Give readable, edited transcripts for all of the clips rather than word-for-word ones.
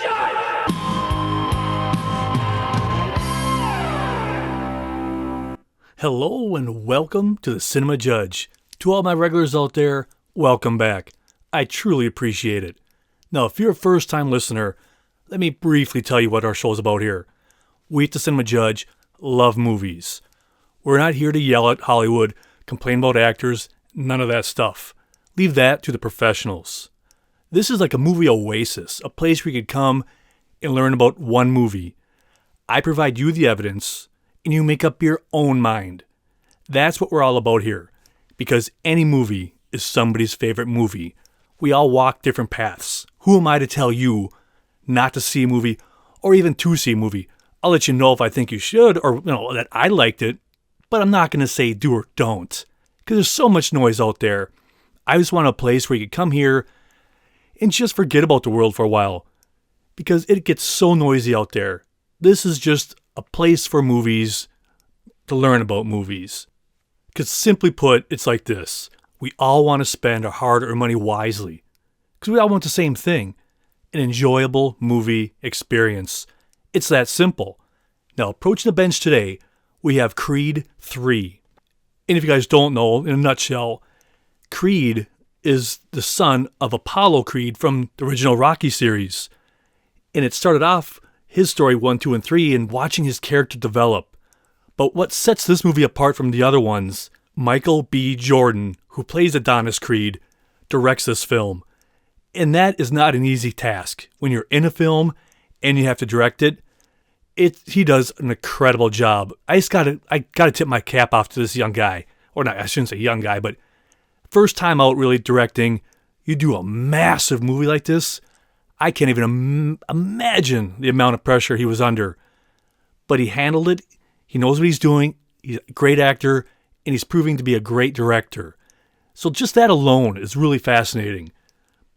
Judge! Hello and welcome to the Cinema Judge. To all my regulars out there, welcome back. I truly appreciate it. Now, if you're a first-time listener, let me briefly tell you what our show is about here. We at the Cinema Judge love movies. We're not here to yell at Hollywood, complain about actors, none of that stuff. Leave that to the professionals. This is like a movie oasis, a place where you could come and learn about one movie. I provide you the evidence, and you make up your own mind. That's what we're all about here, because any movie is somebody's favorite movie. We all walk different paths. Who am I to tell you not to see a movie, or even to see a movie? I'll let you know if I think you should, or that I liked it, but I'm not going to say do or don't, because there's so much noise out there. I just want a place where you can come here and just forget about the world for a while, because it gets so noisy out there. This is just a place for movies, to learn about movies. Because simply put, it's like this. We all want to spend our hard-earned money wisely, because we all want the same thing, an enjoyable movie experience. It's that simple. Now, approaching the bench today, we have Creed 3. And if you guys don't know, in a nutshell, Creed is the son of Apollo Creed from the original Rocky series. And it started off his story 1, 2, and 3 and watching his character develop. But what sets this movie apart from the other ones, Michael B. Jordan, who plays Adonis Creed, directs this film. And that is not an easy task. When you're in a film and you have to direct it, he does an incredible job. I gotta tip my cap off to this young guy. Or not, I shouldn't say young guy, but first time out really directing. You do a massive movie like this, I can't even imagine the amount of pressure he was under. But he handled it. He knows what he's doing. He's a great actor, and he's proving to be a great director. So just that alone is really fascinating.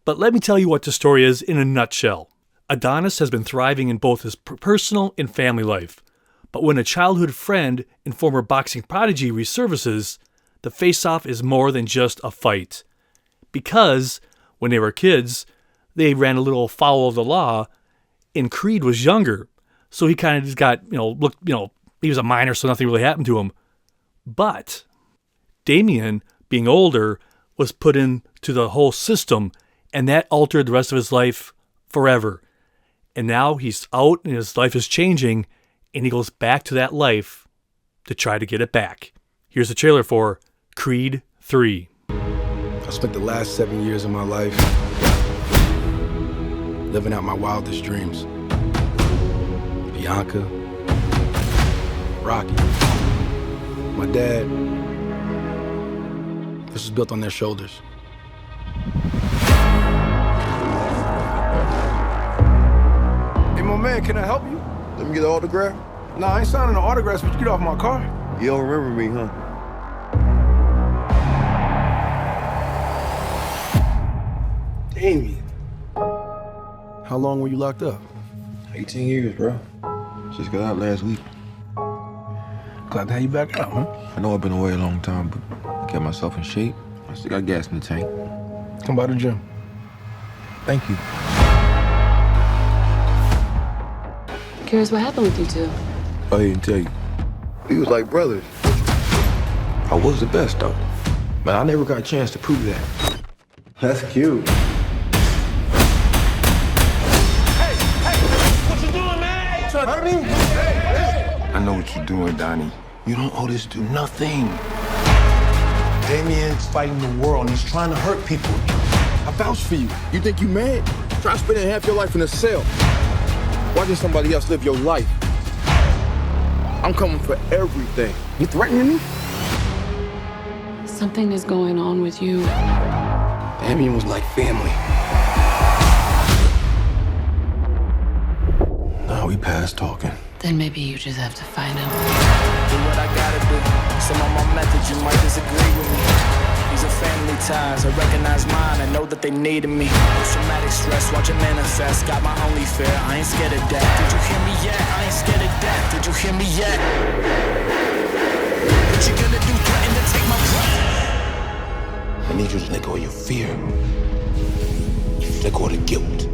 But let me tell you what the story is in a nutshell. Adonis has been thriving in both his personal and family life. But when a childhood friend and former boxing prodigy resurfaces, the face-off is more than just a fight. Because when they were kids, they ran a little foul of the law, and Creed was younger. So he kind of just got, he was a minor, so nothing really happened to him. But Damien, being older, was put into the whole system, and that altered the rest of his life forever. And now he's out, and his life is changing, and he goes back to that life to try to get it back. Here's the trailer for Creed 3. I spent the last 7 years of my life living out my wildest dreams. Bianca, Rocky, my dad. This was built on their shoulders. Hey, my man, can I help you? Let me get an autograph. Nah, I ain't signing no autographs, but you get off my car. You don't remember me, huh? Damien. How long were you locked up? 18 years, bro. Just got out last week. Glad to have you back out, huh? I know I've been away a long time, but I kept myself in shape. I still got gas in the tank. Come by the gym. Thank you. Curious what happened with you two? I didn't tell you. We was like brothers. I was the best, though. But I never got a chance to prove that. That's cute. I know what you're doing, Donnie. You don't owe this to nothing. Damien's fighting the world and he's trying to hurt people. I vouch for you. You think you mad? Try spending half your life in a cell. Watching somebody else live your life. I'm coming for everything. You threatening me? Something is going on with you. Damien was like family. Now we past talking. Then maybe you just have to find him. Do what I gotta do. Some of my methods you might disagree with me. These are family ties. I recognize mine. I know that they needed me. Post-traumatic stress, watch it manifest. Got my only fear. I ain't scared of death. Did you hear me yet? I ain't scared of death. Did you hear me yet? What you gonna do? Threaten to take my breath? I need you to let go of your fear. Let go of the guilt.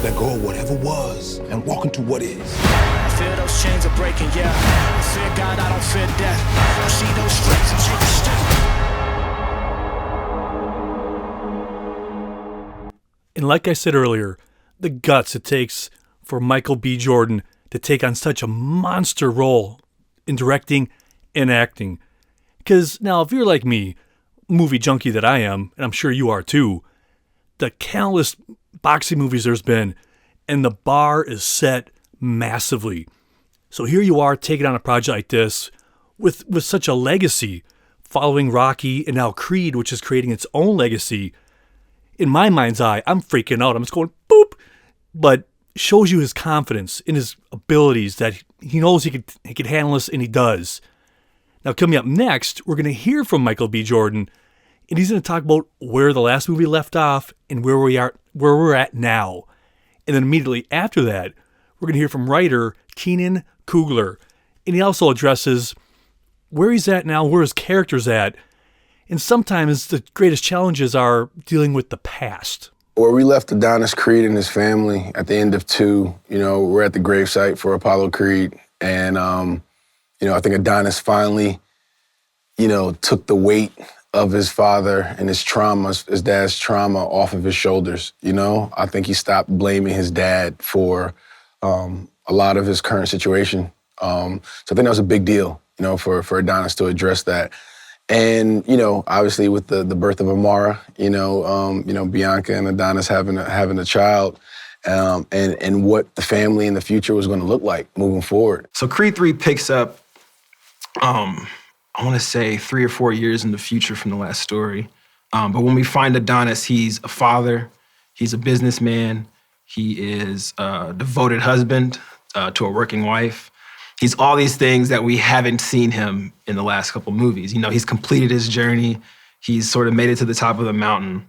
Let go of whatever was and walk into what is. I fear those chains are breaking, yeah. I fear God, I don't fear death. I see those stripes and take a step. And like I said earlier, the guts it takes for Michael B. Jordan to take on such a monster role in directing and acting. Because now, if you're like me, movie junkie that I am, and I'm sure you are too, the countless boxing movies there's been, and the bar is set massively. So here you are taking on a project like this with such a legacy, following Rocky and now Creed, which is creating its own legacy. In my mind's eye, I'm freaking out. I'm just going, boop. But shows you his confidence in his abilities, that he knows he can handle this, and he does. Now, coming up next, we're going to hear from Michael B. Jordan, and he's going to talk about where the last movie left off and where we're at now. And then immediately after that, we're going to hear from writer Keenan Coogler, and he also addresses where he's at now, where his character's at, and sometimes the greatest challenges are dealing with the past. Where we left Adonis Creed and his family at the end of 2, we're at the gravesite for Apollo Creed, and I think Adonis finally, took the weight of his father and his trauma, his dad's trauma, off of his shoulders. I think he stopped blaming his dad for a lot of his current situation. So I think that was a big deal, for Adonis to address that. And, obviously with the birth of Amara, Bianca and Adonis having a child, and what the family in the future was going to look like moving forward. So Creed 3 picks up, I want to say 3 or 4 years in the future from the last story. But when we find Adonis, he's a father, he's a businessman, he is a devoted husband to a working wife. He's all these things that we haven't seen him in the last couple movies. He's completed his journey. He's sort of made it to the top of the mountain,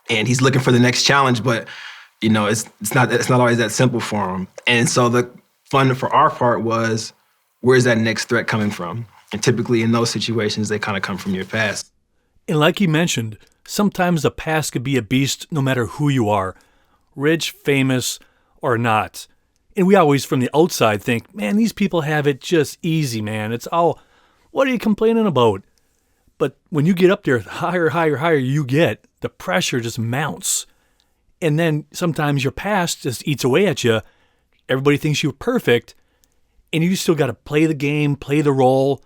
and he's looking for the next challenge. But it's not always that simple for him. And so the fun for our part was, where's that next threat coming from? And typically in those situations, they kind of come from your past. And like he mentioned, sometimes the past could be a beast no matter who you are, rich, famous, or not. And we always, from the outside, think, man, these people have it just easy, man. It's all, what are you complaining about? But when you get up there, higher you get, the pressure just mounts. And then sometimes your past just eats away at you. Everybody thinks you're perfect, and you still got to play the game, play the role,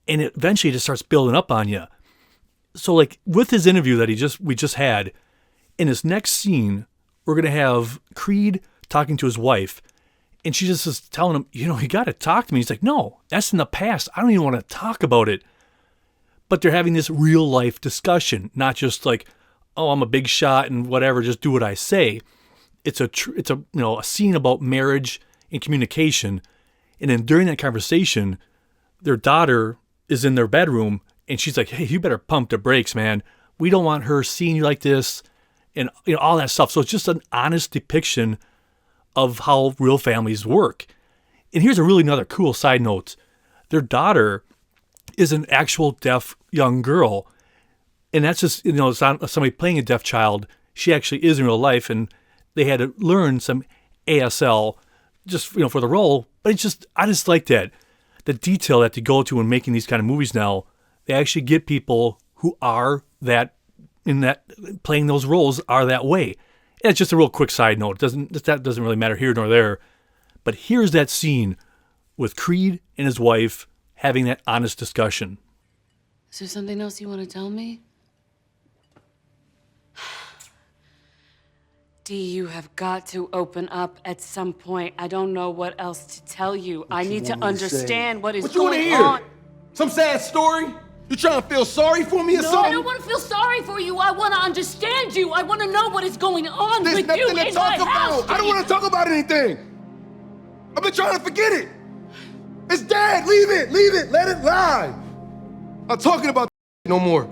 and it eventually just starts building up on you. So like with his interview that we just had, in his next scene, we're going to have Creed talking to his wife, and she just is telling him, you got to talk to me. He's like, no, that's in the past. I don't even want to talk about it. But they're having this real life discussion, not just like, oh, I'm a big shot and whatever, just do what I say. It's a scene about marriage and communication. And then during that conversation, their daughter is in their bedroom, and she's like, hey, you better pump the brakes, man. We don't want her seeing you like this, and all that stuff. So it's just an honest depiction of how real families work. And here's another cool side note. Their daughter is an actual deaf young girl. And that's just, it's not somebody playing a deaf child. She actually is in real life, and they had to learn some ASL just, for the role. But I just like that. The detail that they go to when making these kind of movies now, they actually get people who are playing those roles are that way. And it's just a real quick side note. That doesn't really matter here nor there. But here's that scene with Creed and his wife having that honest discussion. Is there something else you want to tell me? Dee, you have got to open up at some point. I don't know what else to tell you. I need to understand what is going on. Some sad story? You trying to feel sorry for me or something? I don't want to feel sorry for you. I want to understand you. I want to know what is going on with you in my house. I don't want to talk about anything. I've been trying to forget it. It's dead. Leave it. Let it lie. I'm not talking about no more.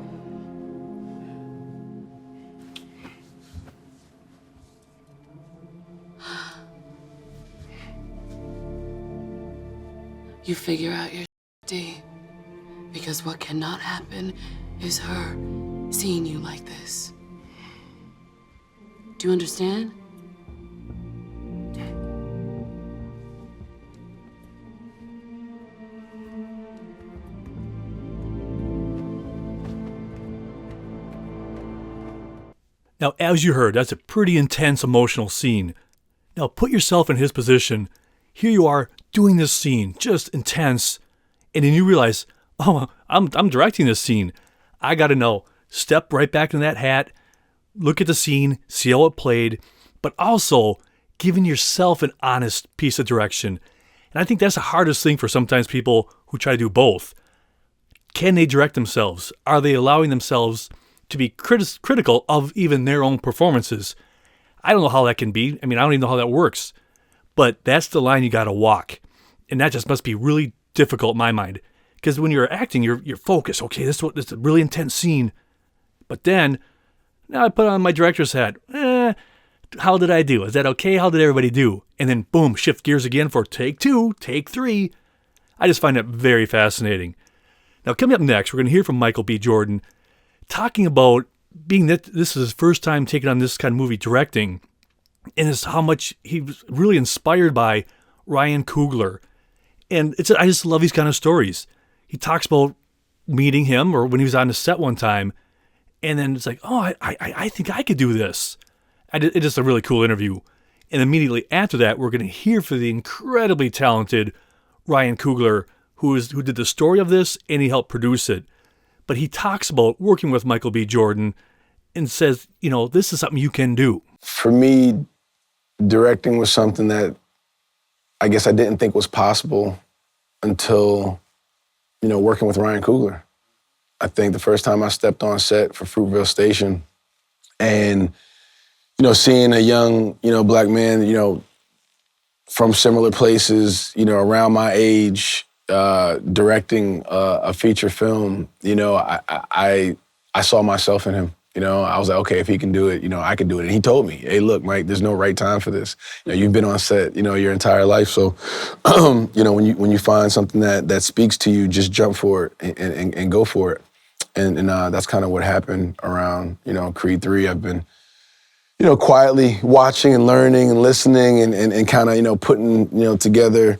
You figure out your D. Because what cannot happen is her seeing you like this. Do you understand? Now, as you heard, that's a pretty intense emotional scene. Now, put yourself in his position. Here you are doing this scene, just intense, and then you realize, oh, I'm directing this scene. I got to know. Step right back in that hat, look at the scene, see how it played, but also giving yourself an honest piece of direction. And I think that's the hardest thing for sometimes people who try to do both. Can they direct themselves? Are they allowing themselves to be critical of even their own performances? I don't know how that can be. I mean, I don't even know how that works. But that's the line you got to walk. And that just must be really difficult in my mind. Because when you're acting, you're focused. Okay, this is a really intense scene. But then, now I put on my director's hat. How did I do? Is that okay? How did everybody do? And then, boom, shift gears again for take 2, take 3. I just find that very fascinating. Now, coming up next, we're going to hear from Michael B. Jordan talking about being that this is his first time taking on this kind of movie directing, and it's how much he was really inspired by Ryan Coogler. And I just love these kind of stories. He talks about meeting him or when he was on the set one time, and then it's like, oh, I think I could do this. It's just a really cool interview. And immediately after that, we're going to hear from the incredibly talented Ryan Coogler, who did the story of this, and he helped produce it. But he talks about working with Michael B. Jordan and says, this is something you can do. For me, directing was something that I guess I didn't think was possible until, working with Ryan Coogler. I think the first time I stepped on set for Fruitvale Station and, seeing a young, black man, from similar places, around my age, directing a feature film, I saw myself in him. I was like, okay, if he can do it, I can do it. And he told me, hey, look, Mike, there's no right time for this. You've been on set, your entire life. So, when you find something that speaks to you, just jump for it and go for it. And that's kind of what happened around, Creed 3. I've been, quietly watching and learning and listening and kind of, putting, together,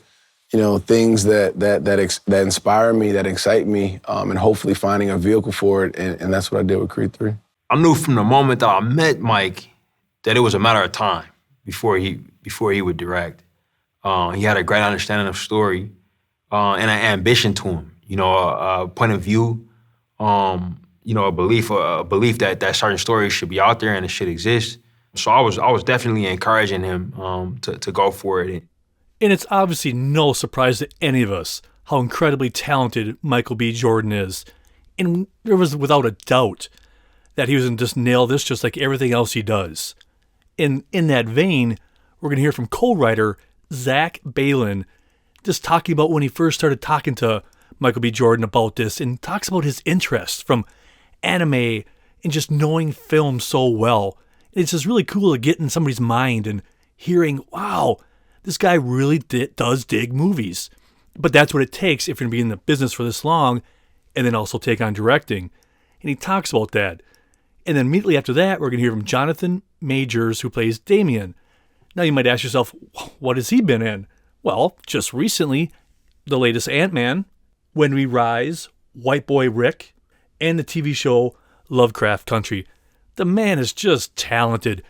things that inspire me, that excite me, and hopefully finding a vehicle for it. And that's what I did with Creed 3. I knew from the moment that I met Mike that it was a matter of time before he would direct. He had a great understanding of story and an ambition to him. A point of view, a belief that certain stories should be out there and it should exist. So I was definitely encouraging him to go for it. And it's obviously no surprise to any of us how incredibly talented Michael B. Jordan is. And there was without a doubt that he was going to just nail this just like everything else he does. And in that vein, we're going to hear from co-writer Zach Balin just talking about when he first started talking to Michael B. Jordan about this, and talks about his interests from anime and just knowing film so well. It's just really cool to get in somebody's mind and hearing, wow, this guy really does dig movies. But that's what it takes if you're going to be in the business for this long and then also take on directing. And he talks about that. And then immediately after that, we're going to hear from Jonathan Majors, who plays Damien. Now you might ask yourself, what has he been in? Well, just recently, the latest Ant-Man, When We Rise, White Boy Rick, and the TV show Lovecraft Country. The man is just talented.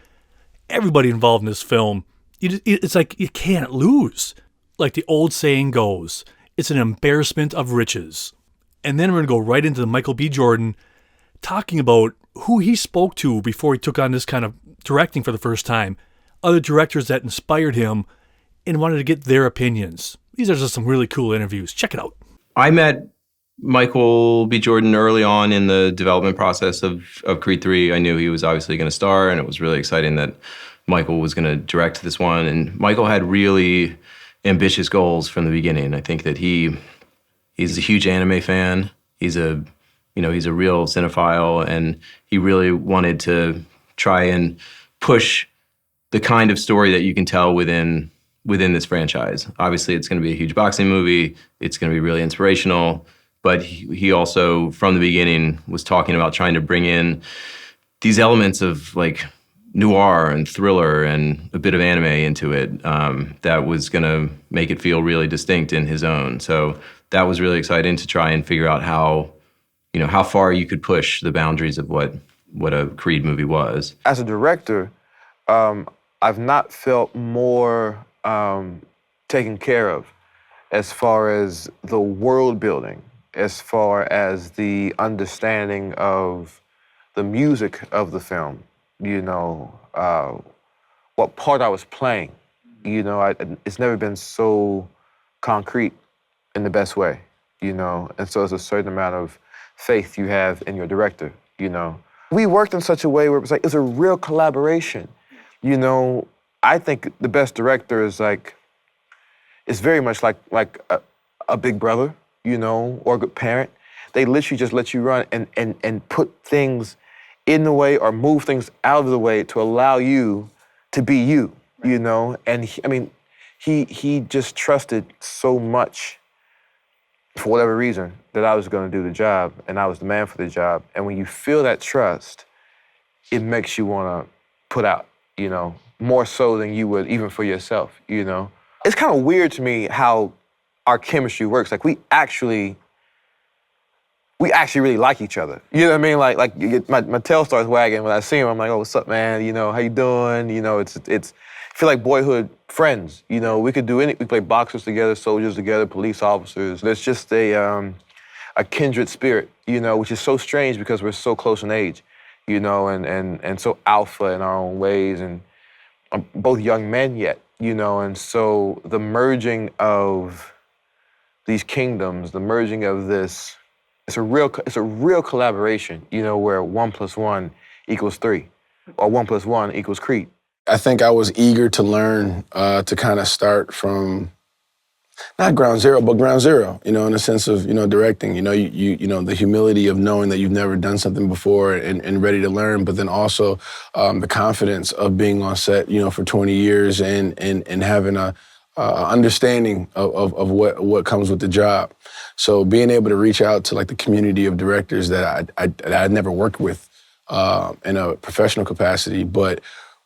Everybody involved in this film, it's like you can't lose. Like the old saying goes, it's an embarrassment of riches. And then we're going to go right into the Michael B. Jordan talking about who he spoke to before he took on this kind of directing for the first time. Other directors that inspired him and wanted to get their opinions. These are just some really cool interviews. Check it out. I met Michael B. Jordan early on in the development process of Creed 3. I knew he was obviously going to star, and it was really exciting that Michael was going to direct this one. And Michael had really ambitious goals from the beginning. I think that he's a huge anime fan. He's a real cinephile, and he really wanted to try and push the kind of story that you can tell within this franchise. Obviously, it's going to be a huge boxing movie. It's going to be really inspirational. But he also, from the beginning, was talking about trying to bring in these elements of like noir and thriller and a bit of anime into it that was going to make it feel really distinct in his own. So that was really exciting to try and figure out how far you could push the boundaries of what what a Creed movie was. As a director, I've not felt more taken care of as far as the world building, as far as the understanding of the music of the film, you know, what part I was playing. You know, it's never been so concrete in the best way, you know, and so there's a certain amount of faith you have in your director, you know. We worked in such a way where it was like, it's a real collaboration. You know, I think the best director is like, it's very much like a big brother, you know, or a good parent. They literally just let you run and put things in the way or move things out of the way to allow you to be you, you know? And he just trusted so much, for whatever reason, that I was gonna do the job and I was the man for the job. And when you feel that trust, it makes you wanna put out, you know, more so than you would even for yourself, you know? It's kind of weird to me how our chemistry works. Like we actually really like each other. You know what I mean? Like my tail starts wagging when I see him. I'm like, oh, what's up, man? You know, how you doing? You know, it's I feel like boyhood friends. You know, we play boxers together, soldiers together, police officers. There's just a kindred spirit, you know, which is so strange because we're so close in age, you know, and so alpha in our own ways, and both young men yet, you know, and so the merging of these kingdoms, the merging of this, it's a real collaboration, you know, where 1 + 1 = 3, or 1 + 1 = Creed. I think I was eager to learn, to kind of start from, not ground zero, but ground zero, you know, in the sense of, you know, directing. You know, you know, the humility of knowing that you've never done something before and ready to learn, but then also the confidence of being on set, you know, for 20 years and having a understanding of what comes with the job. So being able to reach out to like the community of directors that I'd never worked with in a professional capacity, but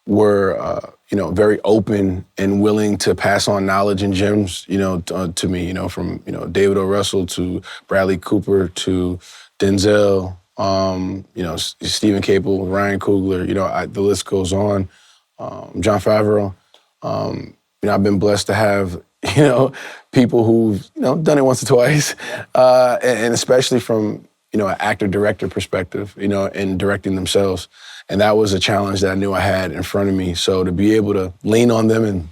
were you know, very open and willing to pass on knowledge and gems, you know, to me, you know, from, you know, David O. Russell to Bradley Cooper to Denzel, you know, Stephen Caple, Ryan Coogler, you know, the list goes on. Jon Favreau. You know, I've been blessed to have, you know, people who've, you know, done it once or twice, and especially from, you know, an actor-director perspective, you know, and directing themselves. And that was a challenge that I knew I had in front of me. So to be able to lean on them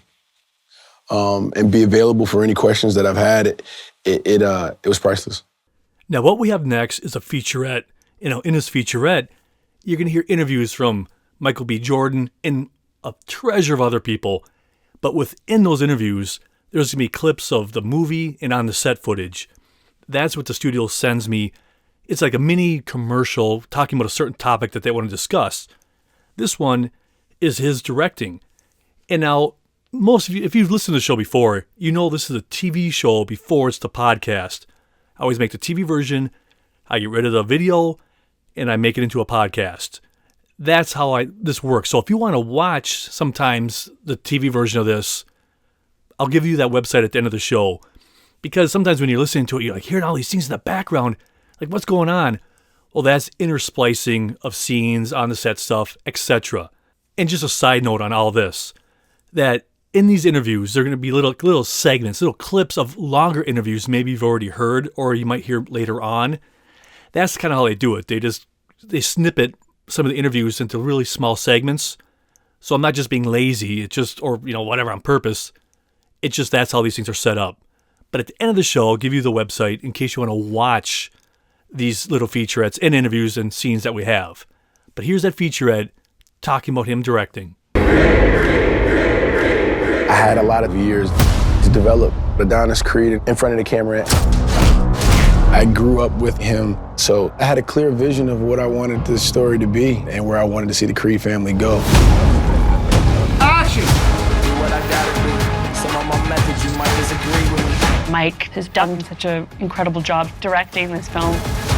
and be available for any questions that I've had, it was priceless. Now, what we have next is a featurette. You know, in this featurette, you're going to hear interviews from Michael B. Jordan and a treasure of other people. But within those interviews, there's going to be clips of the movie and on the set footage. That's what the studio sends me. It's like a mini commercial talking about a certain topic that they want to discuss. This one is his directing. And now, most of you, if you've listened to the show before, you know this is a TV show before it's the podcast. I always make the TV version, I get rid of the video, and I make it into a podcast. That's how this works. So if you want to watch sometimes the TV version of this, I'll give you that website at the end of the show. Because sometimes when you're listening to it, you're like hearing all these things in the background. Like, what's going on? Well, that's intersplicing of scenes, on the set stuff, etc. And just a side note on all this, that in these interviews, there are going to be little segments, little clips of longer interviews maybe you've already heard or you might hear later on. That's kind of how they do it. They snippet some of the interviews into really small segments. So I'm not just being lazy, it's just, or, you know, whatever on purpose. It's just that's how these things are set up. But at the end of the show, I'll give you the website in case you want to watch these little featurettes and interviews and scenes that we have. But here's that featurette talking about him directing. I had a lot of years to develop Adonis Creed in front of the camera. I grew up with him, so I had a clear vision of what I wanted this story to be and where I wanted to see the Creed family go. Action! Do what I gotta do. Some of my methods you might disagree with me. Mike has done such an incredible job directing this film.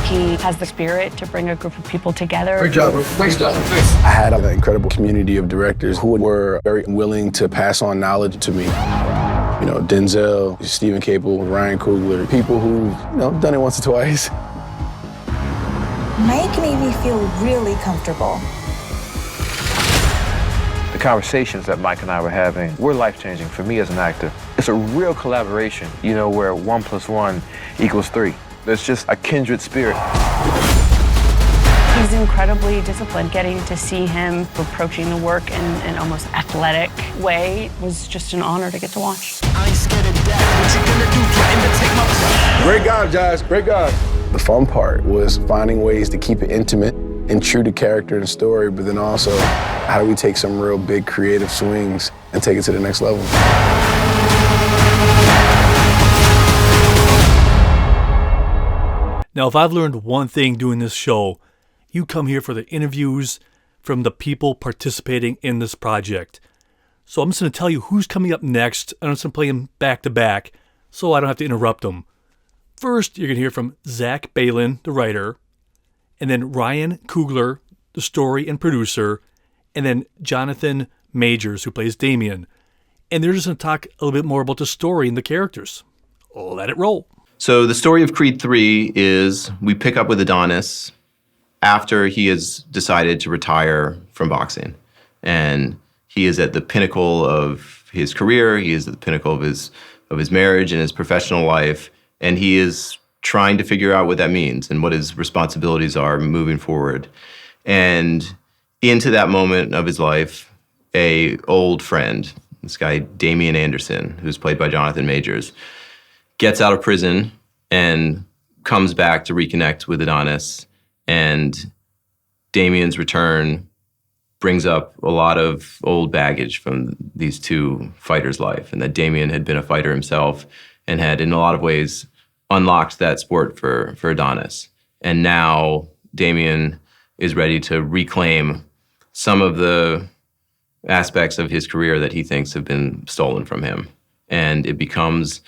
He has the spirit to bring a group of people together. Great job, bro. Nice job. I had an incredible community of directors who were very willing to pass on knowledge to me. You know, Denzel, Stephen Caple, Ryan Coogler, people who've, you know, done it once or twice. Mike made me feel really comfortable. The conversations that Mike and I were having were life-changing for me as an actor. It's a real collaboration, you know, where 1 + 1 = 3. There's just a kindred spirit. He's incredibly disciplined. Getting to see him approaching the work in an almost athletic way was just an honor to get to watch. I ain't scared of death. What you gonna do? Threaten to take my breath? Great guys, guys. Great guys. The fun part was finding ways to keep it intimate and true to character and story, but then also how do we take some real big creative swings and take it to the next level? Now, if I've learned one thing doing this show, you come here for the interviews from the people participating in this project. So I'm just going to tell you who's coming up next, and I'm just going to play them back to back so I don't have to interrupt them. First, you're going to hear from Zach Balin, the writer, and then Ryan Coogler, the story and producer, and then Jonathan Majors, who plays Damien. And they're just going to talk a little bit more about the story and the characters. Let it roll. So the story of Creed 3 is we pick up with Adonis after he has decided to retire from boxing. And he is at the pinnacle of his career. He is at the pinnacle of his marriage and his professional life. And he is trying to figure out what that means and what his responsibilities are moving forward. And into that moment of his life, a old friend, this guy Damien Anderson, who's played by Jonathan Majors, gets out of prison and comes back to reconnect with Adonis. And Damien's return brings up a lot of old baggage from these two fighters' life, and that Damien had been a fighter himself and had, in a lot of ways, unlocked that sport for Adonis. And now Damien is ready to reclaim some of the aspects of his career that he thinks have been stolen from him. And it becomes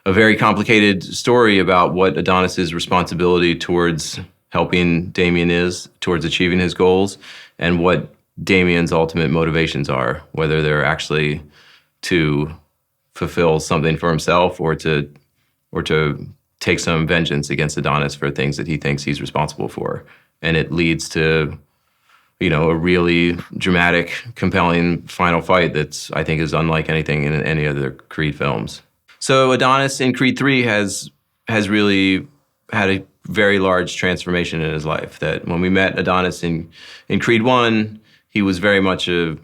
a very complicated story about what Adonis's responsibility towards helping Damien is, towards achieving his goals, and what Damien's ultimate motivations are, whether they're actually to fulfill something for himself or to take some vengeance against Adonis for things that he thinks he's responsible for. And it leads to, a really dramatic, compelling final fight that's, I think, is unlike anything in any other Creed films. So Adonis in Creed 3 has really had a very large transformation in his life. That when we met Adonis in Creed 1, he was very much a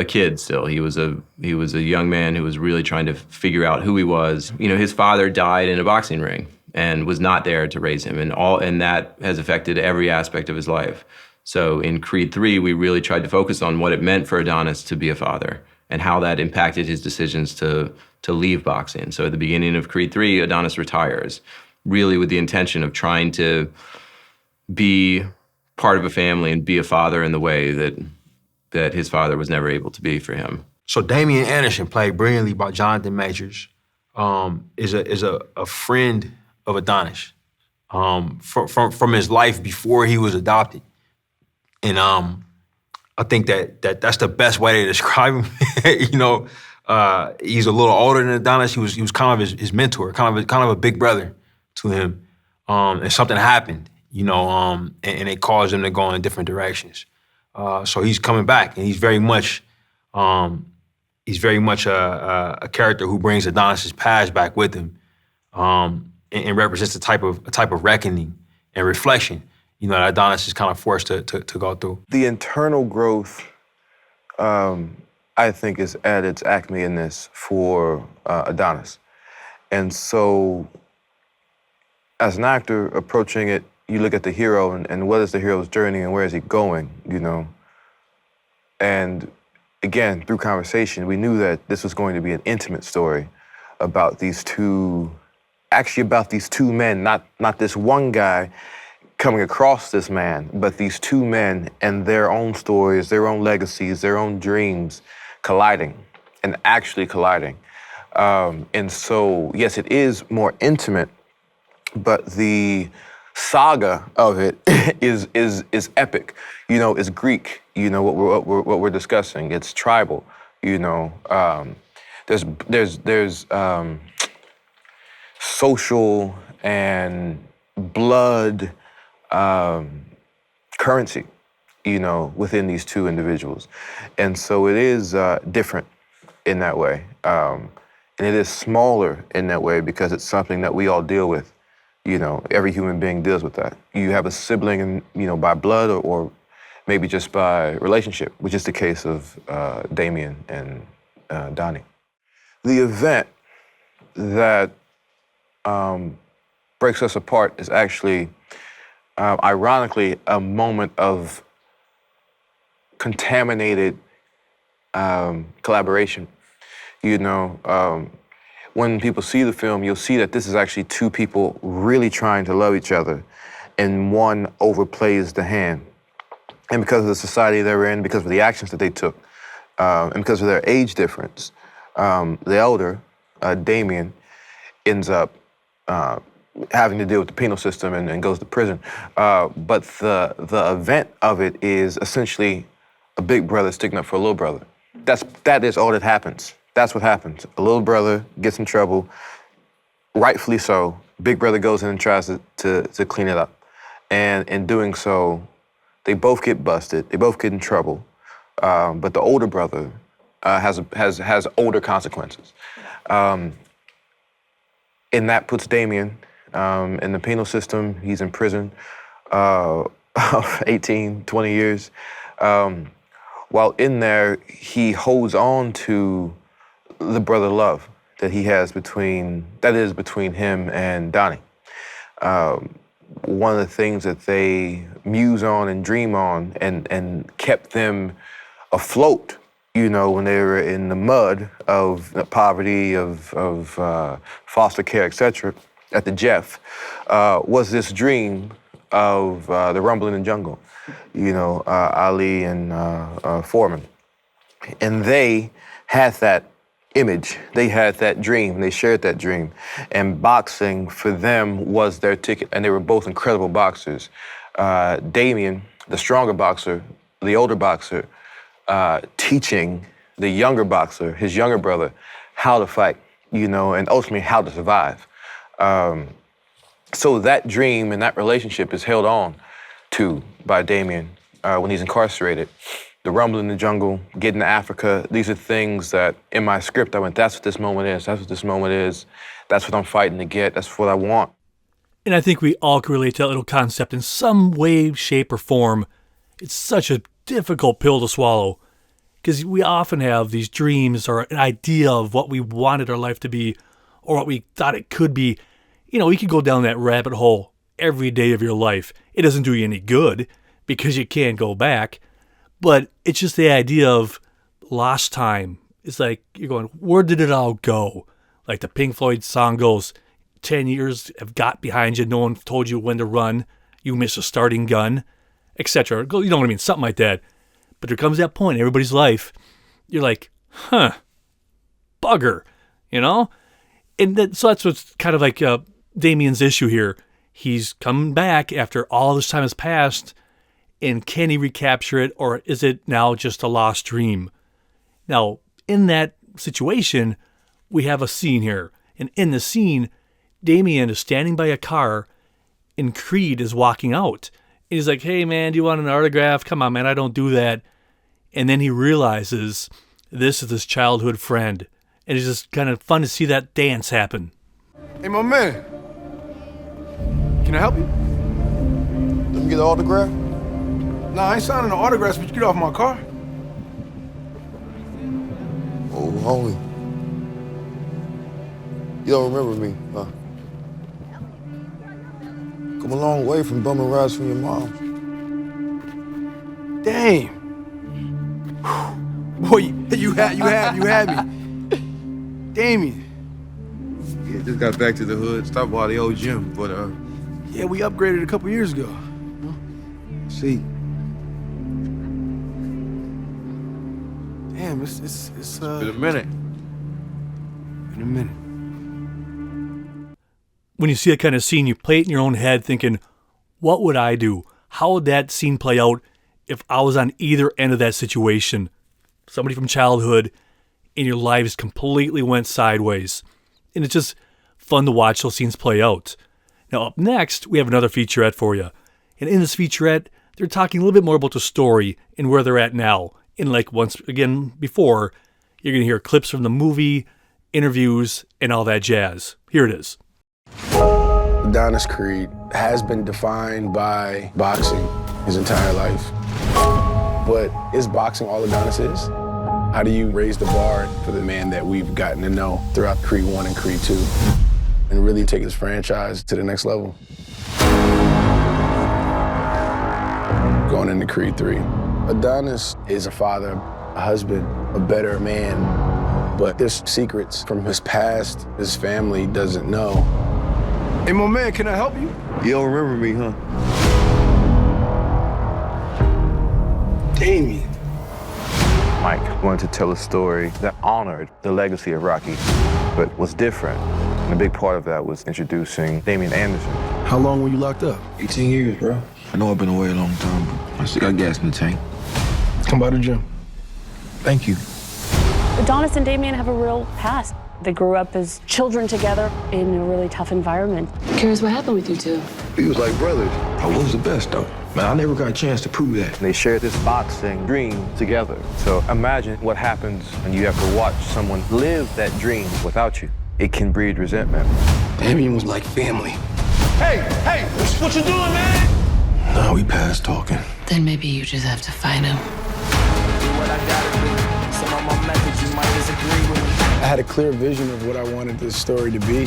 kid still. He was a young man who was really trying to figure out who he was. His father died in a boxing ring and was not there to raise him, and that has affected every aspect of his life. So in Creed 3, we really tried to focus on what it meant for Adonis to be a father and how that impacted his decisions to leave boxing. So at the beginning of Creed 3, Adonis retires, really with the intention of trying to be part of a family and be a father in the way that his father was never able to be for him. So Damien Anderson, played brilliantly by Jonathan Majors, is a friend of Adonis from his life before he was adopted. And I think that's the best way to describe him. He's a little older than Adonis. He was kind of his mentor, kind of a big brother to him. And something happened, and it caused him to go in different directions. So he's coming back, and he's very much a character who brings Adonis's past back with him, and represents a type of reckoning and reflection, that Adonis is kind of forced to go through. The internal growth, I think, is at its acme in this for Adonis. And so, as an actor approaching it, you look at the hero and what is the hero's journey and where is he going, And again, through conversation, we knew that this was going to be an intimate story about these two men, not this one guy coming across this man, but these two men and their own stories, their own legacies, their own dreams colliding and actually colliding. And so, yes, it is more intimate, but the saga of it is epic. It's Greek. What we're discussing. It's tribal. There's social and blood currency, within these two individuals. And so it is different in that way. And it is smaller in that way because it's something that we all deal with. Every human being deals with that. You have a sibling, by blood or maybe just by relationship, which is the case of Damien and Donnie. The event that breaks us apart is actually, ironically, a moment of contaminated collaboration. When people see the film, you'll see that this is actually two people really trying to love each other, and one overplays the hand. And because of the society they're in, because of the actions that they took, and because of their age difference, the elder, Damien, ends up having to deal with the penal system and goes to prison. But the event of it is essentially a big brother sticking up for a little brother. That is all that happens. That's what happens. A little brother gets in trouble, rightfully so. Big brother goes in and tries to clean it up. And in doing so, they both get busted. They both get in trouble. But the older brother has older consequences. And that puts Damien in the penal system. He's in prison 18, 20 years. While in there, he holds on to the brother love that is between him and Donnie. One of the things that they muse on and dream on and kept them afloat, when they were in the mud of poverty, of foster care, etc., at the Jeff, was this dream of the rumble in the jungle, Ali and Foreman. And they had that image, they had that dream, they shared that dream. And boxing for them was their ticket, and they were both incredible boxers. Damien, the stronger boxer, the older boxer, teaching the younger boxer, his younger brother, how to fight, and ultimately how to survive. So that dream and that relationship is held on to by Damien when he's incarcerated. The rumble in the jungle, getting to Africa, these are things that in my script I went, that's what this moment is, that's what this moment is, that's what I'm fighting to get, that's what I want. And I think we all can relate to that little concept in some way, shape, or form. It's such a difficult pill to swallow because we often have these dreams or an idea of what we wanted our life to be or what we thought it could be. You could go down that rabbit hole every day of your life. It doesn't do you any good because you can't go back. But it's just the idea of lost time. It's like you're going, where did it all go? Like the Pink Floyd song goes, 10 years have got behind you. No one told you when to run. You missed a starting gun, etc. You know what I mean? Something like that. But there comes that point in everybody's life. You're like, bugger, And so that's what's kind of like Damien's issue here. He's coming back after all this time has passed. And can he recapture it, or is it now just a lost dream? Now, in that situation, we have a scene here. And in the scene, Damien is standing by a car, and Creed is walking out. And he's like, hey, man, do you want an autograph? Come on, man, I don't do that. And then he realizes this is his childhood friend. And it's just kind of fun to see that dance happen. Hey, my man. Can I help you? Let me get an autograph. Nah, I ain't signing no autographs, but you get off my car. Oh, homie. You don't remember me, huh? Come a long way from bumming rides from your mom. Damn. Boy, you had me. Damien. Yeah, just got back to the hood, stopped by the old gym, but yeah, we upgraded a couple years ago. See. Damn, it's been a minute. In a minute. When you see that kind of scene, you play it in your own head thinking, what would I do? How would that scene play out if I was on either end of that situation? Somebody from childhood, and your lives completely went sideways. And it's just fun to watch those scenes play out. Now, up next, we have another featurette for you. And in this featurette, they're talking a little bit more about the story and where they're at now. And like once again before, you're going to hear clips from the movie, interviews, and all that jazz. Here it is. Adonis Creed has been defined by boxing his entire life. But is boxing all Adonis is? How do you raise the bar for the man that we've gotten to know throughout Creed 1 and Creed 2 and really take this franchise to the next level? Going into Creed 3. Adonis is a father, a husband, a better man, but there's secrets from his past his family doesn't know. Hey, my man, can I help you? You don't remember me, huh? Damien. Mike wanted to tell a story that honored the legacy of Rocky, but was different. And a big part of that was introducing Damien Anderson. How long were you locked up? 18 years, bro. I know I've been away a long time, but I still got gas in the tank. Come by the gym. Thank you. Adonis and Damien have a real past. They grew up as children together in a really tough environment. Curious what happened with you two? We was like brothers. I was the best, though. Man, I never got a chance to prove that. They shared this boxing dream together. So imagine what happens when you have to watch someone live that dream without you. It can breed resentment. Damien was like family. Hey, what you doing, man? Nah, we past talking. Then maybe you just have to find him. I had a clear vision of what I wanted this story to be.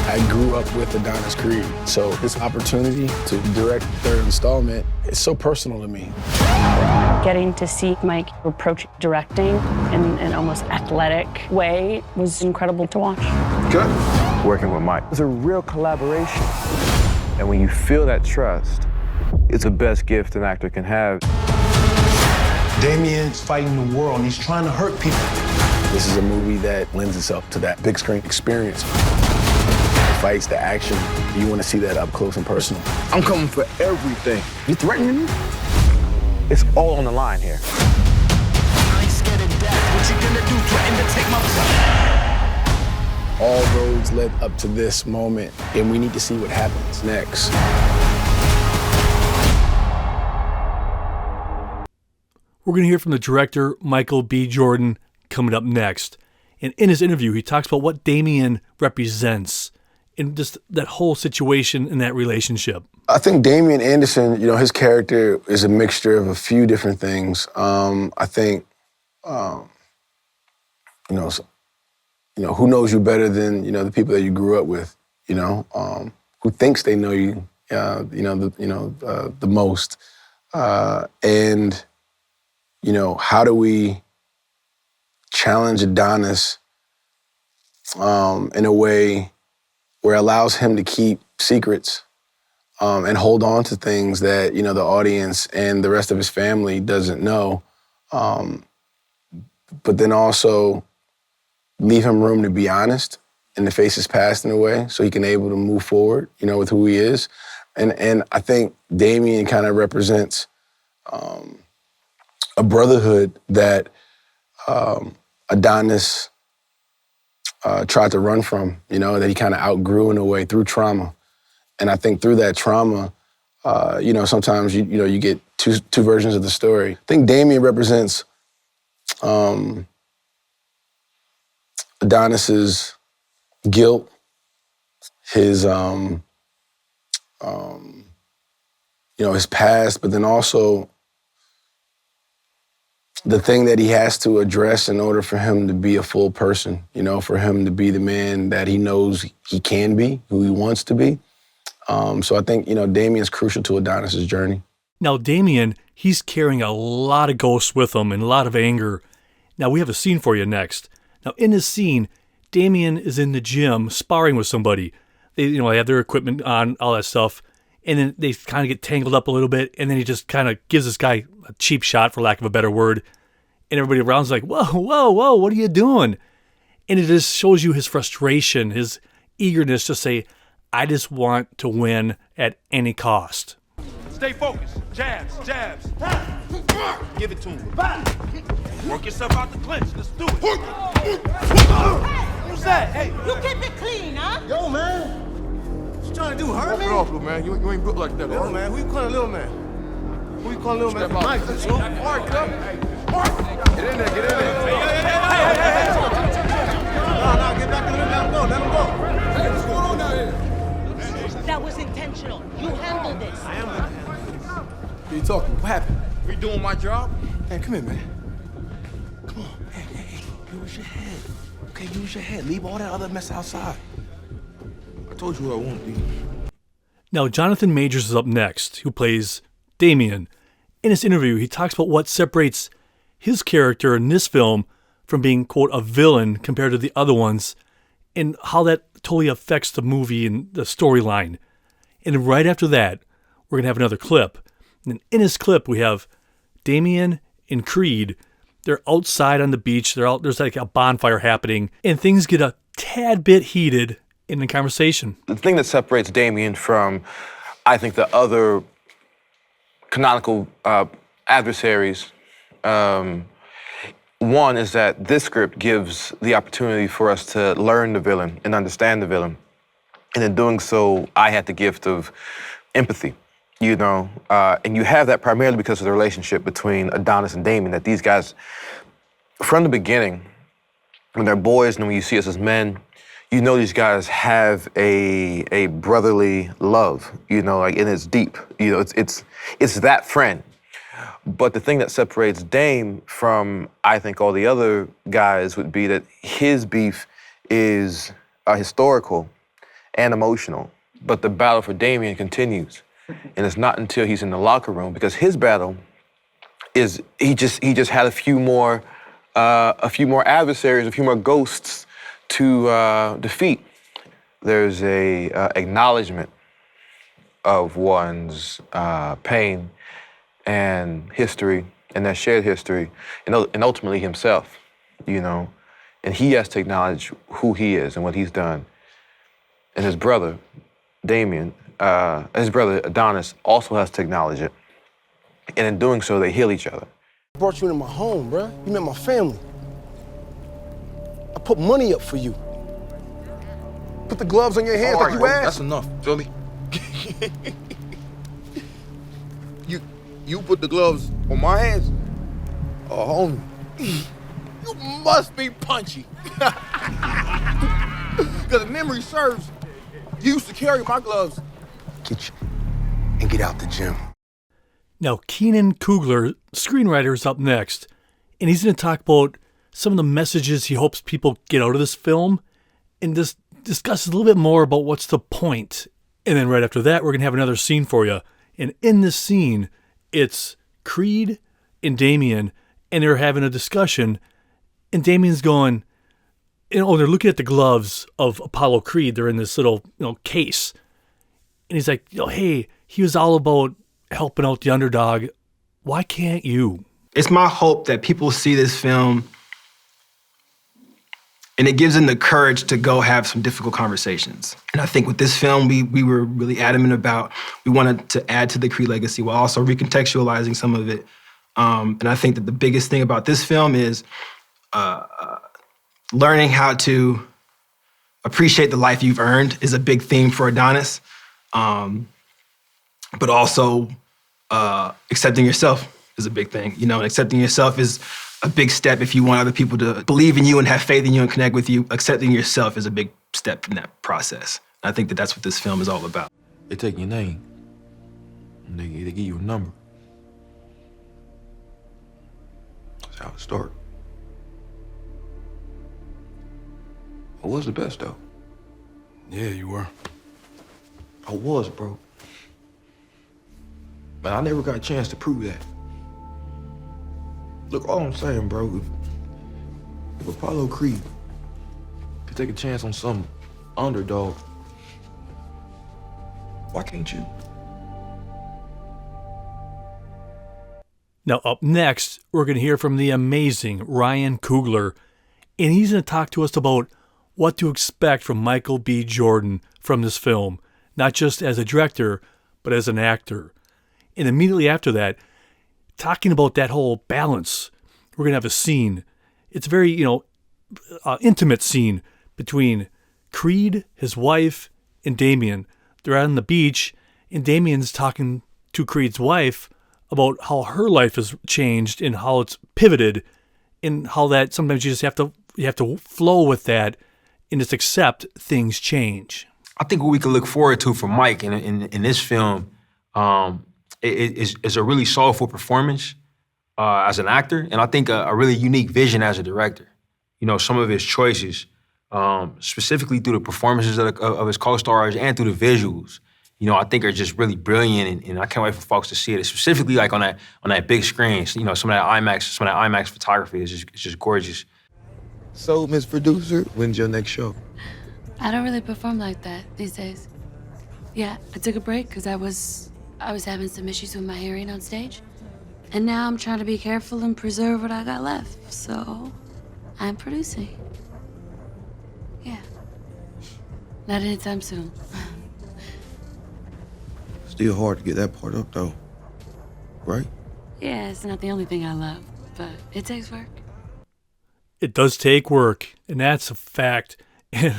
I grew up with Adonis Creed, so this opportunity to direct the third installment is so personal to me. Getting to see Mike approach directing in an almost athletic way was incredible to watch. Good. Working with Mike was a real collaboration. And when you feel that trust, it's the best gift an actor can have. Damien's fighting the world and he's trying to hurt people. This is a movie that lends itself to that big screen experience. The fights, the action, you want to see that up close and personal. I'm coming for everything. You threatening me? It's all on the line here. I ain't scared of death. What you gonna do? Threaten to take my blood? All roads led up to this moment, and we need to see what happens next. We're going to hear from the director, Michael B. Jordan, coming up next. And in his interview, he talks about what Damien represents in just that whole situation and that relationship. I think Damien Anderson, his character is a mixture of a few different things. I think, who knows you better than, the people that you grew up with, who thinks they know you, the most. And how do we challenge Adonis in a way where it allows him to keep secrets and hold on to things that, the audience and the rest of his family doesn't know, but then also leave him room to be honest and to face his past in a way so he can able to move forward, with who he is. And I think Damien kind of represents a brotherhood that Adonis tried to run from, that he kind of outgrew in a way through trauma. And I think through that trauma, sometimes you get two versions of the story. I think Damien represents Adonis's guilt, his his past, but then also the thing that he has to address in order for him to be a full person, for him to be the man that he knows he can be, who he wants to be. So I think, Damien's crucial to Adonis's journey. Now, Damien, he's carrying a lot of ghosts with him and a lot of anger. Now, we have a scene for you next. Now, in this scene, Damien is in the gym sparring with somebody. They have their equipment on, all that stuff, and then they kind of get tangled up a little bit, and then he just kind of gives this guy a cheap shot, for lack of a better word, and everybody around's like, whoa, what are you doing? And it just shows you his frustration, his eagerness to say, I just want to win at any cost. Stay focused. Jabs. Give it to him. Work yourself out the clinch. Let's do it. Who's that? Hey. You keep it clean, huh? Yo, man. What you trying to do, hurt me? Walk it off, little man. You ain't built like that. Little man, who you calling little man? Who you calling little man? Mike, that's you. Mark, come. Mark. Get in there, get in there. No, get back in there. Let him go, let him go. Hey, what's going on down here? That was intentional. You handled this. I am. What are you talking? What happened? We doing my job? Hey, come here, man. Come on. Hey, use your head. Okay, use your head. Leave all that other mess outside. I told you who I won't be. Now, Jonathan Majors is up next, who plays Damien. In his interview, he talks about what separates his character in this film from being, quote, a villain compared to the other ones, and how that totally affects the movie and the storyline. And right after that, we're going to have another clip. And in this clip, we have Damien and Creed. They're outside on the beach. There's like a bonfire happening, and things get a tad bit heated in the conversation. The thing that separates Damien from, I think, the other canonical adversaries, one is that this script gives the opportunity for us to learn the villain and understand the villain. And in doing so, I had the gift of empathy, you know? And you have that primarily because of the relationship between Adonis and Damien, that these guys, from the beginning, when they're boys and when you see us as men, you know these guys have a brotherly love, you know, like, and it's deep. You know, it's that friend. But the thing that separates Dame from, I think, all the other guys would be that his beef is historical and emotional. But the battle for Damien continues. And it's not until he's in the locker room, because his battle is, he just had a few more adversaries, a few more ghosts to defeat. There's a acknowledgement of one's pain and history, and that shared history, and ultimately himself, you know. And he has to acknowledge who he is and what he's done. And his brother, Damien, his brother Adonis also has to acknowledge it. And in doing so, they heal each other. I brought you into my home, bruh. You met my family. I put money up for you. Put the gloves on your hands like you asked. That's enough, feel me? You put the gloves on my hands? Oh, homie. You must be punchy. Because if memory serves, you used to carry my gloves. Get you and get out the gym. Now, Keenan Coogler, screenwriter, is up next, and he's going to talk about some of the messages he hopes people get out of this film, and just discuss a little bit more about what's the point. And then right after that, we're going to have another scene for you. And in this scene, it's Creed and Damien, and they're having a discussion, and Damien's going, they're looking at the gloves of Apollo Creed. They're in this little, case. And he's like, hey, he was all about helping out the underdog. Why can't you? It's my hope that people see this film and it gives them the courage to go have some difficult conversations. And I think with this film, we were really adamant about, we wanted to add to the Creed legacy while also recontextualizing some of it. And I think that the biggest thing about this film is learning how to appreciate the life you've earned is a big theme for Adonis. But also accepting yourself is a big thing. And accepting yourself is a big step if you want other people to believe in you and have faith in you and connect with you. Accepting yourself is a big step in that process. I think that that's what this film is all about. They take your name, and they give you a number. That's how it started. I was the best, though. Yeah, you were. I was, bro. But I never got a chance to prove that. Look, all I'm saying, bro, if Apollo Creed could take a chance on some underdog, why can't you? Now, up next, we're going to hear from the amazing Ryan Coogler, and he's going to talk to us about what to expect from Michael B. Jordan from this film, not just as a director, but as an actor. And immediately after that, talking about that whole balance, we're going to have a scene. It's a very, intimate scene between Creed, his wife, and Damien. They're out on the beach, and Damien's talking to Creed's wife about how her life has changed and how it's pivoted, and how that sometimes you just have to flow with that and just accept things change. I think what we can look forward to from Mike in this film is a really soulful performance as an actor, and I think a really unique vision as a director. You know, some of his choices, specifically through the performances of his co-stars and through the visuals, you know, I think are just really brilliant, and I can't wait for folks to see it. Specifically, like on that big screen, you know, some of that IMAX photography is just gorgeous. So, Miss Producer, when's your next show? I don't really perform like that these days. Yeah, I took a break because I was having some issues with my hearing on stage. And now I'm trying to be careful and preserve what I got left. So I'm producing. Yeah. Not anytime soon. Still hard to get that part up, though. Right? Yeah, it's not the only thing I love, but it takes work. It does take work, and that's a fact. And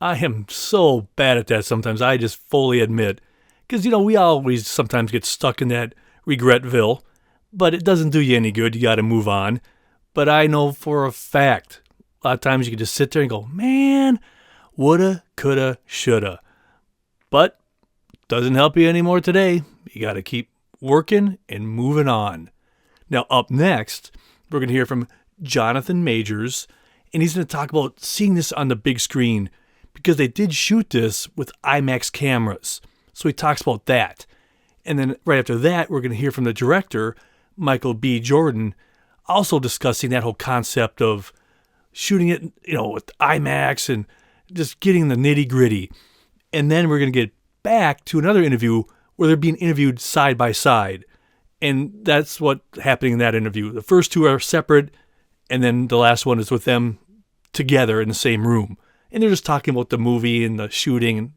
I am so bad at that sometimes, I just fully admit. Because, you know, we always sometimes get stuck in that regretville, but it doesn't do you any good. You got to move on. But I know for a fact, a lot of times you can just sit there and go, man, woulda, coulda, shoulda. But doesn't help you anymore today. You got to keep working and moving on. Now, up next, we're going to hear from Jonathan Majors, and he's going to talk about seeing this on the big screen because they did shoot this with IMAX cameras. So he talks about that. And then right after that, we're going to hear from the director, Michael B. Jordan, also discussing that whole concept of shooting it, you know, with IMAX and just getting the nitty-gritty. And then we're going to get back to another interview where they're being interviewed side by side. And that's what's happening in that interview. The first two are separate, and then the last one is with them together in the same room. And they're just talking about the movie and the shooting and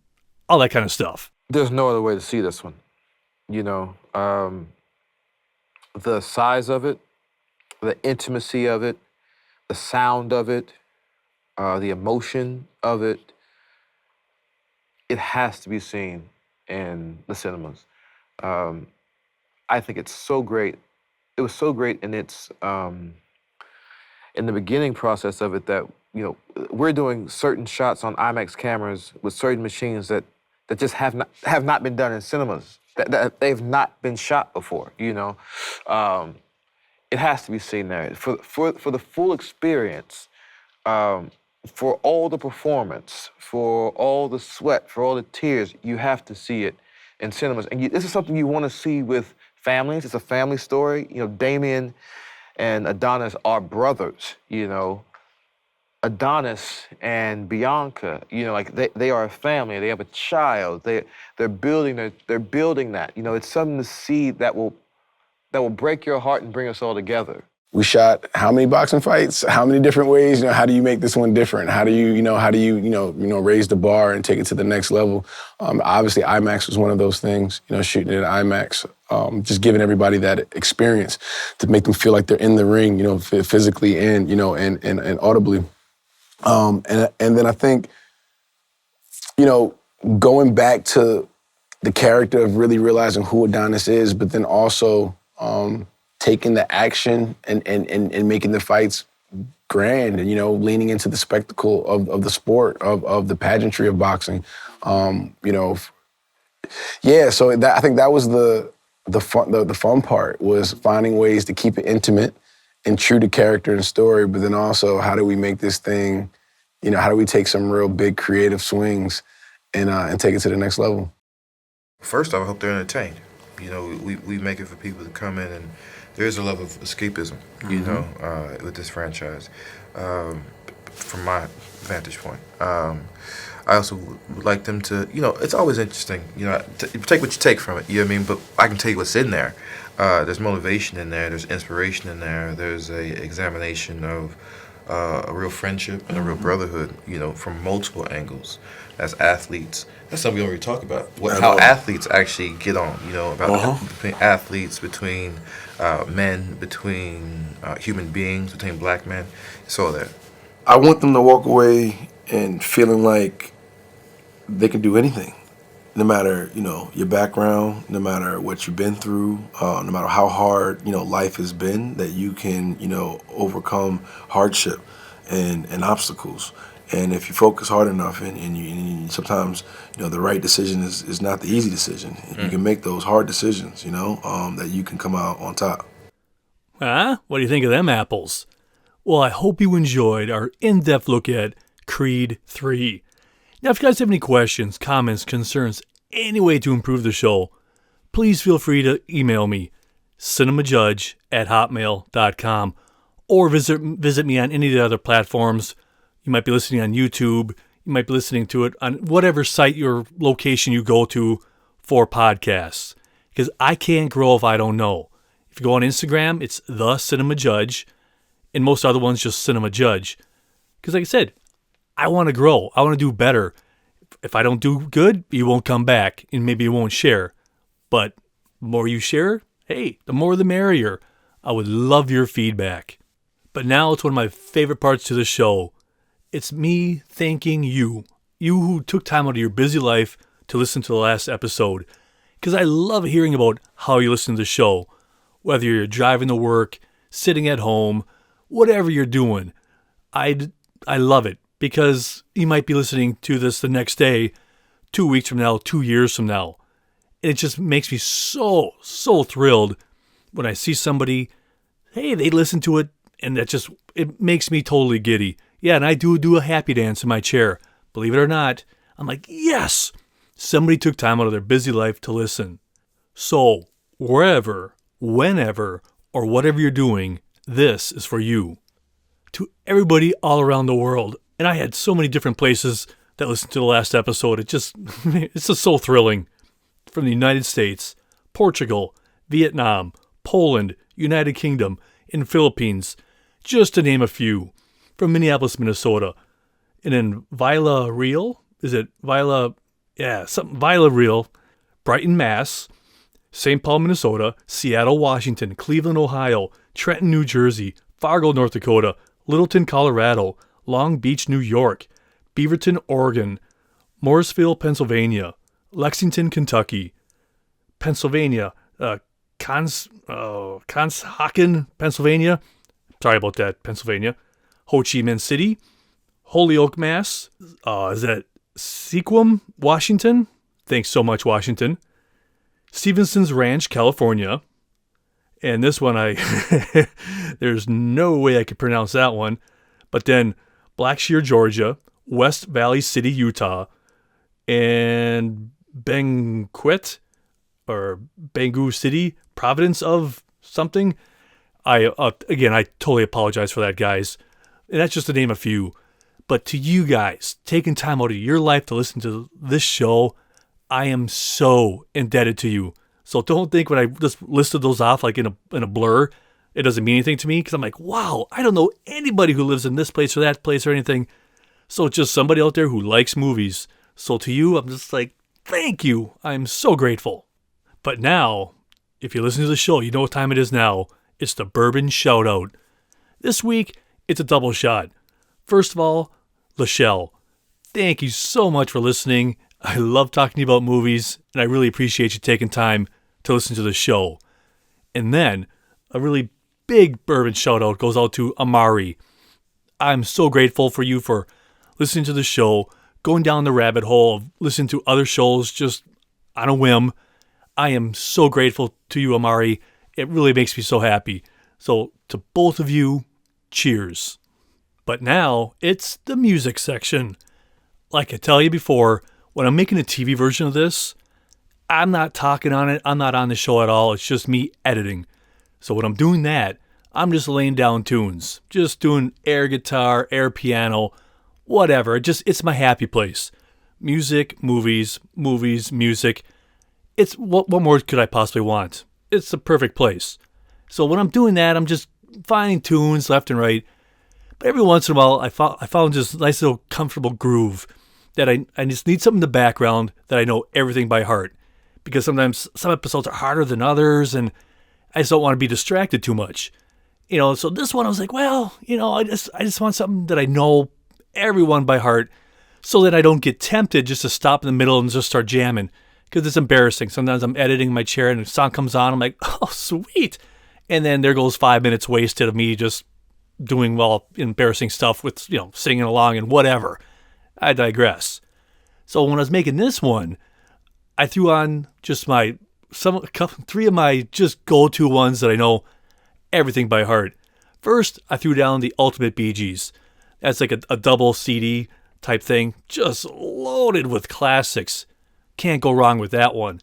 all that kind of stuff. There's no other way to see this one. You know, the size of it, the intimacy of it, the sound of it, the emotion of it, it has to be seen in the cinemas. I think it's so great. It was so great in its, in the beginning process of it that, you know, we're doing certain shots on IMAX cameras with certain machines that just have not been done in cinemas, that they've not been shot before, you know. It has to be seen there. For the full experience, for all the performance, for all the sweat, for all the tears, you have to see it in cinemas. And this is something you want to see with families. It's a family story. You know, Damien and Adonis are brothers, you know. Adonis and Bianca, you know, like they are a family. They have a child. They're building that. You know, it's something to see that will break your heart and bring us all together. We shot how many boxing fights? How many different ways? You know, how do you make this one different? How do you raise the bar and take it to the next level? Obviously, IMAX was one of those things. You know, shooting at IMAX, just giving everybody that experience to make them feel like they're in the ring. You know, physically and and audibly. And then I think, you know, going back to the character of really realizing who Adonis is, but then also taking the action and making the fights grand and, you know, leaning into the spectacle of the sport, of the pageantry of boxing. You know, yeah, so I think that was the fun part, was finding ways to keep it intimate and true to character and story, but then also how do we make this thing, you know, how do we take some real big creative swings and take it to the next level? First off, I hope they're entertained. You know, we make it for people to come in, and there is a level of escapism, you know, with this franchise, from my vantage point. I also would like them to, you know, it's always interesting, you know, take what you take from it, you know what I mean? But I can tell you what's in there. There's motivation in there, there's inspiration in there, there's a examination of a real friendship and a real brotherhood, you know, from multiple angles. As athletes, that's something we don't really talk about. How athletes actually get on, you know, about between athletes, between men, between human beings, between black men. It's all there. I want them to walk away and feeling like they can do anything. no matter, your background, no matter what you've been through, no matter how hard, life has been, that you can, overcome hardship and obstacles. And if you focus hard enough and you sometimes, the right decision is not the easy decision. You can make those hard decisions, that you can come out on top. Huh? What do you think of them apples? Well, I hope you enjoyed our in-depth look at Creed 3. Now, if you guys have any questions, comments, concerns, any way to improve the show, please feel free to email me, cinemajudge@hotmail.com, or visit me on any of the other platforms. You might be listening on YouTube. You might be listening to it on whatever site or location you go to for podcasts. Because I can't grow if I don't know. If you go on Instagram, it's The Cinema Judge. And most other ones, just Cinema Judge. Because like I said, I want to grow. I want to do better. If I don't do good, you won't come back. And maybe you won't share. But the more you share, hey, the more the merrier. I would love your feedback. But now it's one of my favorite parts to the show. It's me thanking you who took time out of your busy life to listen to the last episode. Because I love hearing about how you listen to the show. Whether you're driving to work, sitting at home, whatever you're doing. I love it. Because you might be listening to this the next day, 2 weeks from now, 2 years from now. And it just makes me so thrilled when I see somebody, hey, they listen to it, and it makes me totally giddy. Yeah, and I do a happy dance in my chair. Believe it or not, I'm like, yes! Somebody took time out of their busy life to listen. So, wherever, whenever, or whatever you're doing, this is for you. To everybody all around the world, and I had so many different places that listened to the last episode, it's just so thrilling. From the United States, Portugal, Vietnam, Poland, United Kingdom, and Philippines, just to name a few. From Minneapolis, Minnesota. And then Vila Real, Vila Real, Brighton, Mass, St. Paul, Minnesota, Seattle, Washington, Cleveland, Ohio, Trenton, New Jersey, Fargo, North Dakota, Littleton, Colorado, Long Beach, New York, Beaverton, Oregon, Morrisville, Pennsylvania, Lexington, Kentucky, Pennsylvania, Conshohocken, Pennsylvania. Sorry about that, Pennsylvania. Ho Chi Minh City, Holyoke, Mass. Is that Sequim, Washington? Thanks so much, Washington. Stevenson's Ranch, California. And this one, there's no way I could pronounce that one. But then Blackshear, Georgia, West Valley City, Utah, and Bangu City, Providence of something. I totally apologize for that, guys. And that's just to name a few. But to you guys, taking time out of your life to listen to this show, I am so indebted to you. So don't think when I just listed those off like in a blur, it doesn't mean anything to me. Because I'm like, wow, I don't know anybody who lives in this place or that place or anything. So it's just somebody out there who likes movies. So to you, I'm just like, thank you. I'm so grateful. But now, if you listen to the show, you know what time it is now. It's the Bourbon Shout Out. This week, it's a double shot. First of all, Lachelle, thank you so much for listening. I love talking to you about movies, and I really appreciate you taking time to listen to the show. And then, a really big bourbon shout out goes out to Amari. I'm so grateful for you for listening to the show, going down the rabbit hole of listening to other shows just on a whim. I am so grateful to you, Amari. It really makes me so happy. So, to both of you, cheers. But now, it's the music section. Like I tell you before, when I'm making a TV version of this, I'm not talking on it. I'm not on the show at all. It's just me editing. So when I'm doing that, I'm just laying down tunes. Just doing air guitar, air piano, whatever. It's my happy place. Music, movies, music. It's what more could I possibly want? It's the perfect place. So when I'm doing that, I'm just finding tunes left and right. But every once in a while, I found this nice little comfortable groove that I just need something in the background that I know everything by heart. Because sometimes some episodes are harder than others, and I just don't want to be distracted too much. So this one I was like, well, I just want something that I know everyone by heart. so that I don't get tempted just to stop in the middle and just start jamming, because it's embarrassing. Sometimes I'm editing in my chair and the song comes on, I'm like, oh, sweet. And then there goes 5 minutes wasted of me just doing, well, embarrassing stuff with, singing along and whatever. I digress. So when I was making this one, I threw on just three of my just go-to ones that I know everything by heart. First, I threw down the Ultimate Bee Gees. That's like a double CD type thing, just loaded with classics. Can't go wrong with that one.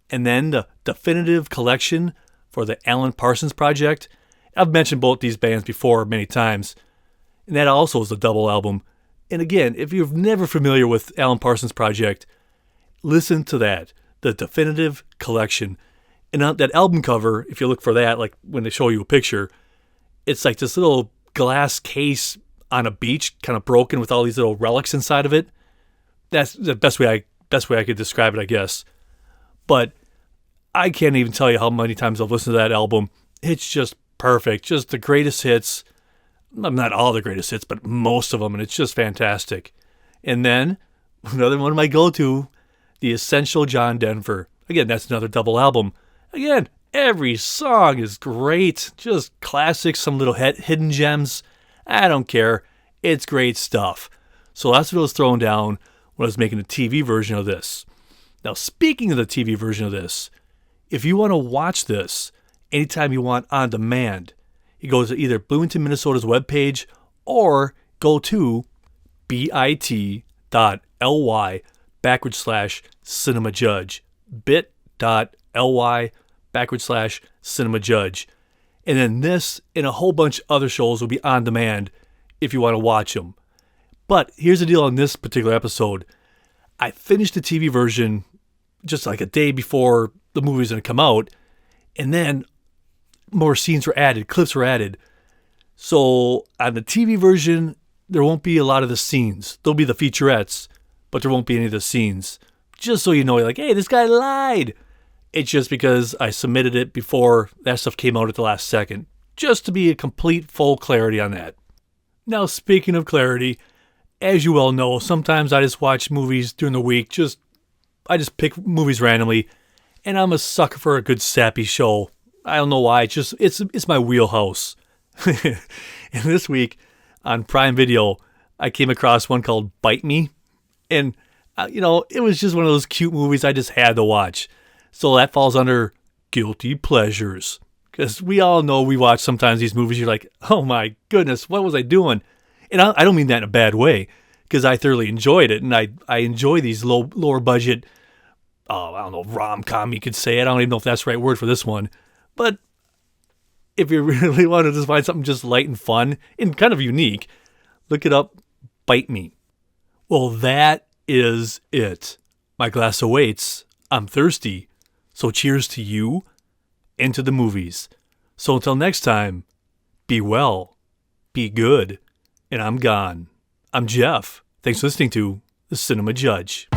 And then the definitive collection for the Alan Parsons Project. I've mentioned both these bands before many times. And that also is a double album. And again, if you're never familiar with Alan Parsons Project, listen to that, the definitive collection. And that album cover, if you look for that, like when they show you a picture, it's like this little glass case on a beach, kind of broken with all these little relics inside of it. That's the best way I could describe it, I guess. But I can't even tell you how many times I've listened to that album. It's just perfect. Just the greatest hits. Not all the greatest hits, but most of them. And it's just fantastic. And then another one of my go-to, The Essential John Denver. Again, that's another double album. Again, every song is great. Just classics, some little hidden gems. I don't care. It's great stuff. So that's what I was throwing down when I was making the TV version of this. Now, speaking of the TV version of this, if you want to watch this anytime you want on demand, you go to either Bloomington, Minnesota's webpage or go to bit.ly/cinemajudge. bit.ly/cinemajudge. And then this and a whole bunch of other shows will be on demand if you want to watch them. But here's the deal on this particular episode. I finished the TV version just like a day before the movie was going to come out. And then more scenes were added, clips were added. So on the TV version, there won't be a lot of the scenes. There'll be the featurettes, but there won't be any of the scenes. Just so you know, you're like, hey, this guy lied. It's just because I submitted it before that stuff came out at the last second. Just to be a complete full clarity on that. Now, speaking of clarity, as you all know, sometimes I just watch movies during the week. I just pick movies randomly, and I'm a sucker for a good sappy show. I don't know why. It's my wheelhouse. And this week on Prime Video, I came across one called Bite Me, and it was just one of those cute movies I just had to watch. So that falls under guilty pleasures, because we all know we watch sometimes these movies. You're like, oh my goodness, what was I doing? And I don't mean that in a bad way, because I thoroughly enjoyed it, and I enjoy these lower budget, I don't know, rom-com you could say. I don't even know if that's the right word for this one. But if you really want to just find something just light and fun and kind of unique, look it up, Bite Me. Well, that is it. My glass awaits. I'm thirsty. So cheers to you and to the movies. So until next time, be well, be good, and I'm gone. I'm Jeff. Thanks for listening to The Cinema Judge.